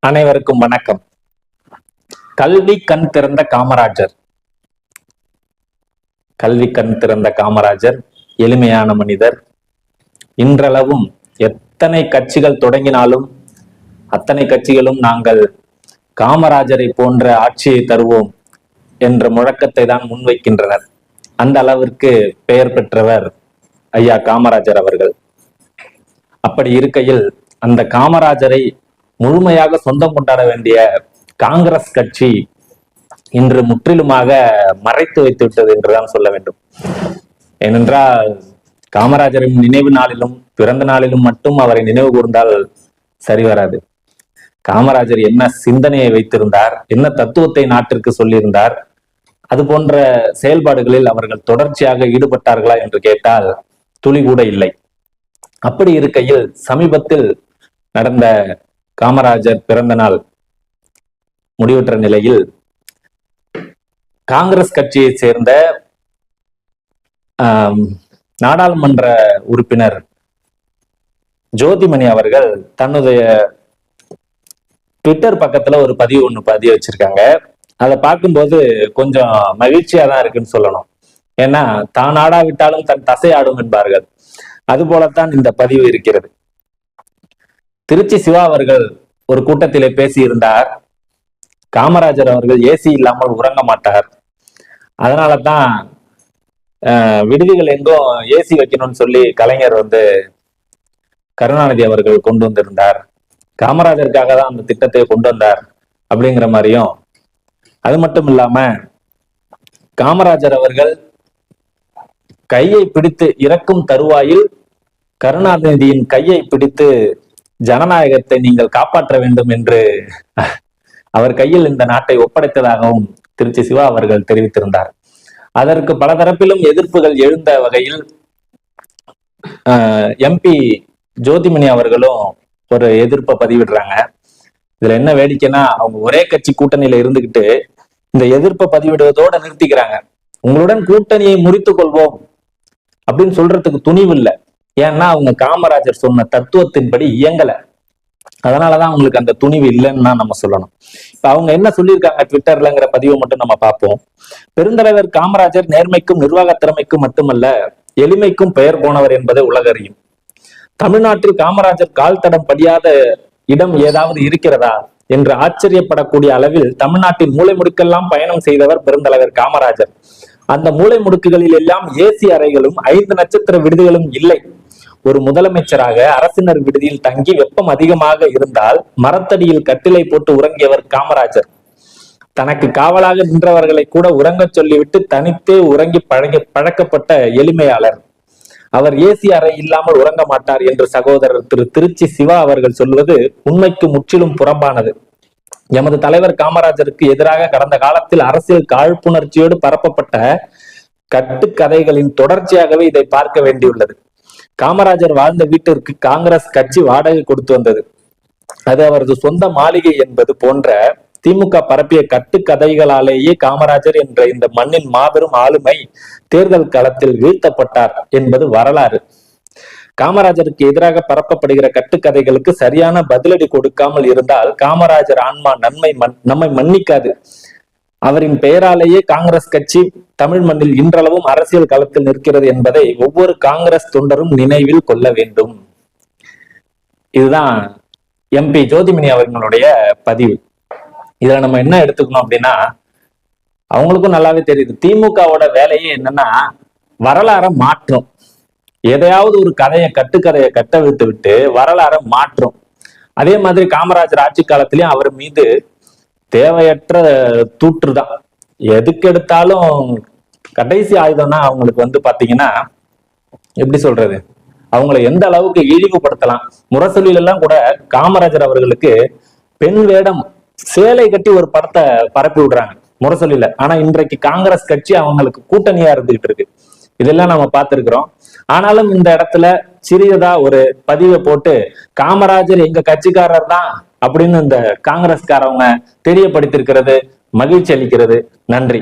அனைவருக்கும் வணக்கம். கல்வி கண் திறந்த காமராஜர். கல்வி கண் திறந்த காமராஜர் எளிமையான மனிதர். இன்றளவும் எத்தனை கட்சிகள் தொடங்கினாலும் அத்தனை கட்சிகளும் நாங்கள் காமராஜரை போன்ற ஆட்சியை தருவோம் என்ற முழக்கத்தை தான் முன்வைக்கின்றனர். அந்த அளவிற்கு பெயர் பெற்றவர் ஐயா காமராஜர் அவர்கள். அப்படி இருக்கையில் அந்த காமராஜரை முழுமையாக சொந்தம் கொண்டாட வேண்டிய காங்கிரஸ் கட்சி இன்று முற்றிலுமாக மறைத்து வைத்து விட்டது என்றுதான் சொல்ல வேண்டும். ஏனென்றால் காமராஜரின் நினைவு நாளிலும் பிறந்த நாளிலும் மட்டும் அவரை நினைவு கூர்ந்தால் சரி வராது. காமராஜர் என்ன சிந்தனையை வைத்திருந்தார், என்ன தத்துவத்தை நாட்டிற்கு சொல்லியிருந்தார், அது போன்ற செயல்பாடுகளில் அவர்கள் தொடர்ச்சியாக ஈடுபட்டார்களா என்று கேட்டால் துளி கூட இல்லை. அப்படி இருக்கையில் சமீபத்தில் நடந்த காமராஜர் பிறந்த நாள் முடிவுற்ற நிலையில் காங்கிரஸ் கட்சியை சேர்ந்த நாடாளுமன்ற உறுப்பினர் ஜோதிமணி அவர்கள் தன்னுடைய ட்விட்டர் பக்கத்துல ஒரு பதிவு வச்சிருக்காங்க. அதை பார்க்கும்போது கொஞ்சம் மகிழ்ச்சியா தான் இருக்குன்னு சொல்லணும். ஏன்னா தான் ஆடாவிட்டாலும் தன் தசை ஆடும் என்பார்கள். அது போலத்தான் இந்த பதிவு இருக்கிறது. திருச்சி சிவா அவர்கள் ஒரு கூட்டத்திலே பேசியிருந்தார். காமராஜர் அவர்கள் ஏசி இல்லாமல் உறங்க மாட்டார், அதனாலதான் விடுதிகள் எங்கும் ஏசி வைக்கணும்னு சொல்லி கலைஞர் கருணாநிதி அவர்கள் கொண்டு வந்திருந்தார். காமராஜருக்காக தான் அந்த திட்டத்தை கொண்டு வந்தார் அப்படிங்கிற மாதிரியும், அது மட்டும் இல்லாம காமராஜர் அவர்கள் கையை பிடித்து இறக்கும் தருவாயில் கருணாநிதியின் கையை பிடித்து ஜனநாயகத்தை நீங்கள் காப்பாற்ற வேண்டும் என்று அவர் கையில் இந்த நாட்டை ஒப்படைத்ததாகவும் திருச்சி சிவா அவர்கள் தெரிவித்திருந்தார். அதற்கு பல தரப்பிலும் எதிர்ப்புகள் எழுந்த வகையில் எம்பி ஜோதிமணி அவர்களும் ஒரு எதிர்ப்பை பதிவிடுறாங்க. இதுல என்ன வேடிக்கைன்னா, அவங்க ஒரே கட்சி கூட்டணியில இருந்துகிட்டு இந்த எதிர்ப்பை பதிவிடுவதோட நிறுத்திக்கிறாங்க. உங்களுடன் கூட்டணியை முறித்துக் கொள்வோம் அப்படின்னு சொல்றதுக்கு துணிவு இல்லை. ஏன்னா அவங்க காமராஜர் சொன்ன தத்துவத்தின்படி இயங்கல. அதனாலதான் அவங்களுக்கு அந்த துணிவு இல்லைன்னு தான் நம்ம சொல்லணும். இப்ப அவங்க என்ன சொல்லியிருக்காங்க ட்விட்டர்லங்கிற பதிவை மட்டும் நம்ம பார்ப்போம். பெருந்தலைவர் காமராஜர் நேர்மைக்கும் நிர்வாக திறமைக்கும் மட்டுமல்ல, எளிமைக்கும் பெயர் போனவர் என்பதை உலகறியும். தமிழ்நாட்டில் காமராஜர் கால் தடம் படியாத இடம் ஏதாவது இருக்கிறதா என்று ஆச்சரியப்படக்கூடிய அளவில் தமிழ்நாட்டின் மூலை முடுக்கெல்லாம் பயணம் செய்தவர் பெருந்தலைவர் காமராஜர். அந்த மூலை முடுக்குகளில் எல்லாம் ஏசி அறைகளும் 5 நட்சத்திர விடுதிகளும் இல்லை. ஒரு முதலமைச்சராக அரசினர் விடுதியில் தங்கி வெப்பம் அதிகமாக இருந்தால் மரத்தடியில் கட்டிலை போட்டு உறங்கியவர் காமராஜர். தனக்கு காவலாக நின்றவர்களை கூட உறங்க சொல்லிவிட்டு தனித்தே உறங்கி பழக்கப்பட்ட எளிமையாளர். அவர் ஏசி அறை இல்லாமல் உறங்க மாட்டார் என்று சகோதரர் திருச்சி சிவா அவர்கள் சொல்வது உண்மைக்கு முற்றிலும் புறம்பானது. எமது தலைவர் காமராஜருக்கு எதிராக கடந்த காலத்தில் அரசியல் காழ்ப்புணர்ச்சியோடு பரப்பப்பட்ட கட்டுக்கதைகளின் தொடர்ச்சியாகவே இதை பார்க்க வேண்டியுள்ளது. காமராஜர் வாழ்ந்த வீட்டிற்கு காங்கிரஸ் கட்சி வாடகை கொடுத்து வந்தது. அது அவரது சொந்த மாளிகை என்பது போன்ற திமுக பரப்பிய கட்டுக்கதைகளாலேயே காமராஜர் என்ற இந்த மண்ணின் மாபெரும் ஆளுமை தேர்தல் களத்தில் வீழ்த்தப்பட்டார் என்பது வரலாறு. காமராஜருக்கு எதிராக பரப்பப்படுகிற கட்டுக்கதைகளுக்கு சரியான பதிலடி கொடுக்காமல் இருந்தால் காமராஜர் ஆன்மா நம்மை மன்னிக்காது. அவரின் பெயராலேயே காங்கிரஸ் கட்சி தமிழ் மண்ணில் இன்றளவும் அரசியல் களத்தில் நிற்கிறது என்பதை ஒவ்வொரு காங்கிரஸ் தொண்டரும் நினைவில் கொள்ள வேண்டும். இதுதான் எம்பி ஜோதிமணி அவர்களுடைய பதிவு. இதுல நம்ம என்ன எடுத்துக்கணும் அப்படின்னா, அவங்களுக்கும் நல்லாவே தெரியுது திமுகவோட வேலையே என்னன்னா வரலாற மாற்றும். எதையாவது ஒரு கட்டுக்கதையை கட்டவிழ்த்து விட்டு வரலாற மாற்றும். அதே மாதிரி காமராஜர் ஆட்சி காலத்திலயும் அவர் மீது தேவையற்ற தூற்றுதான். எதுக்கு எடுத்தாலும் கடைசி ஆயுதம்னா அவங்களுக்கு பாத்தீங்கன்னா எப்படி சொல்றது, அவங்களை எந்த அளவுக்கு இழிவுபடுத்தலாம். முரசொலியில எல்லாம் கூட காமராஜர் அவர்களுக்கு பெண் வேடம் சேலை கட்டி ஒரு படத்தை பரப்பி விடுறாங்க முரசொலியில. ஆனா இன்றைக்கு காங்கிரஸ் கட்சி அவங்களுக்கு கூட்டணியா இருந்துகிட்டு இருக்கு. இதெல்லாம் நம்ம பார்த்திருக்கிறோம். ஆனாலும் இந்த இடத்துல சிறியதா ஒரு பதிவை போட்டு காமராஜர் எங்க கட்சிக்காரர் தான் அப்படின்னு இந்த காங்கிரஸ்காரவங்க தெரியப்படுத்திருக்கிறது மகிழ்ச்சி அளிக்கிறது. நன்றி.